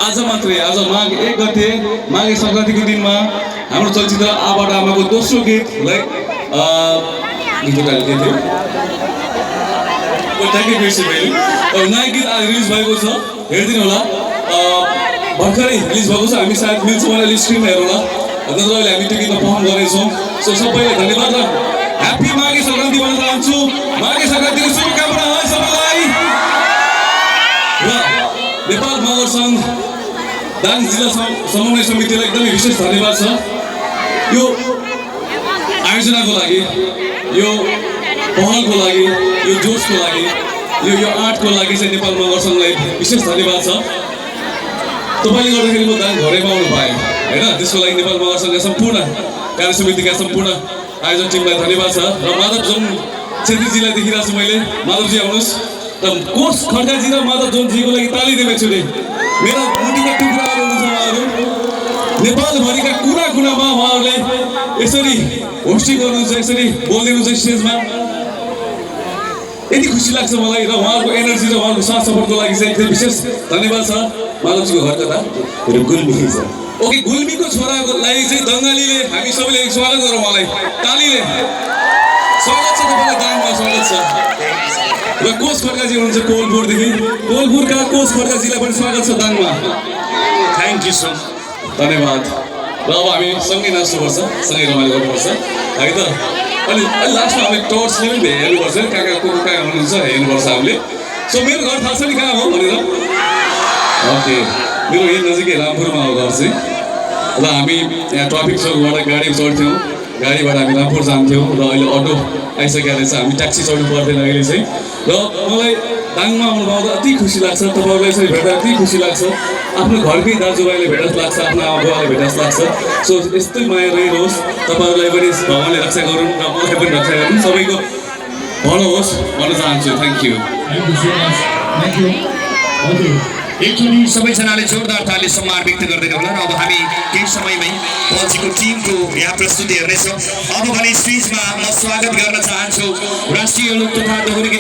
आज मात्रै आज माघ 1 गते माघे सङ्क्रान्तिको दिनमा हाम्रो चलचित्र आबाट आमाको दोस्रो गीतलाई नयाँ गीत आज रिलिज भएको छ, हेरिदिनु होला। भर्खरै रिलिज भएको छ, हामी सायद मिल्छ मलाई स्क्रिनमा हेरौँ होला, नत्र अहिले हामी त्यो गीतमा पर्फर्म गर्नेछौँ। सो सबैलाई धन्यवाद र ह्याप्पी माघे सङ्क्रान्ति भन्न चाहन्छु। माघे सङ्क्रान्तिको शुभकामना है सबैलाई। र नेपाल मगर सङ्घ दाङ जिल्ला समन्वय समितिलाई एकदमै विशेष धन्यवाद छ यो आयोजनाको लागि, यो पहलको लागि, यो जोसको लागि, यो आर्टको लागि चाहिँ नेपाल मगर सङ्घलाई विशेष धन्यवाद छ। तपाईँले गर्दाखेरि म दाङ घरैमा आउनु पाएँ होइन, त्यसको लागि नेपाल मगर सङ्घका सम्पूर्ण कार्य समितिका सम्पूर्ण आयोजन टिमलाई धन्यवाद छ। र माधव जोन छेत्रीजीलाई देखिरहेको छु मैले, माधवजी आउनुहोस्। र कोष खड्काजी र माधव जोनजीको लागि ताली दिएको छु नि, मेरा मुटुका टुक्राहरू हुनुहुन्छ उहाँहरू। नेपालभरिका कुना कुनामा उहाँहरूले यसरी होस्टिङ गर्नुहुन्छ, यसरी बोलिदिनुहुन्छ स्टेजमा, यति खुसी लाग्छ मलाई। र उहाँहरूको एनर्जी र उहाँहरूको साथ सपोर्टको लागि चाहिँ एकदम विशेष धन्यवाद छ। माधवजीको घर कता गुल्मी छ। ओके, गुल्मीको छोराको लागि चाहिँ दङ्गालीले हामी सबैले स्वागत गरौँ उहाँलाई तालीले। स्वागत छ तपाईँलाई दाङमा, स्वागत छ। र कोष खड्काजी हुनुहुन्छ कोलपुरदेखि, कोलपुरका कोष खड्काजीलाई पनि स्वागत छ दाङमा। थ्याङ्क यू सर, धन्यवाद। र अब हामी सँगै नाच्नुपर्छ, सँगै रमाइलो गर्नुपर्छ है त। अनि लास्टमा हामी टर्चले पनि हेर्नुपर्छ, कहाँ कहाँ को कहाँ हुनुहुन्छ हेर्नुपर्छ हामीले। सो मेरो घर थाहा छ नि कहाँ हो भनेर? ओके, मेरो यही नजिकै रामपुरमा हो घर चाहिँ। र हामी यहाँ ट्राफिक चौकबाट गाडी चढ्थ्यौँ, गाडीबाट हामी रामपुर जान्थ्यौँ। र अहिले अटो आइसकेको रहेछ, हामी ट्याक्सी चढ्नु पर्दैन अहिले चाहिँ। र मलाई दाङमा आउनु पाउँदा अति खुसी लाग्छ, तपाईँहरूलाई यसरी भेट्दा अति खुसी लाग्छ। आफ्नो घरकै दाजुभाइले भेट्दा लाग्छ, आफ्नो आमा बुवाले भेट्दा लाग्छ। सो यस्तै माया रहिरहोस्, तपाईँहरूलाई पनि भगवान्ले रक्षा गरून् र मलाई पनि रक्षा गरून्, सबैको भलो होस् भन्न चाहन्छु। Thank you. एकचोटि सबैजनाले जोरदार ताली सम्मान व्यक्त गर्दै होला। र अब हामी केही समयमै पछिको टिमको यहाँ प्रस्तुति हेर्नेछौँ। अब भने स्टेजमा म स्वागत गर्न चाहन्छु राष्ट्रिय लोक तथा दोहोरी गीत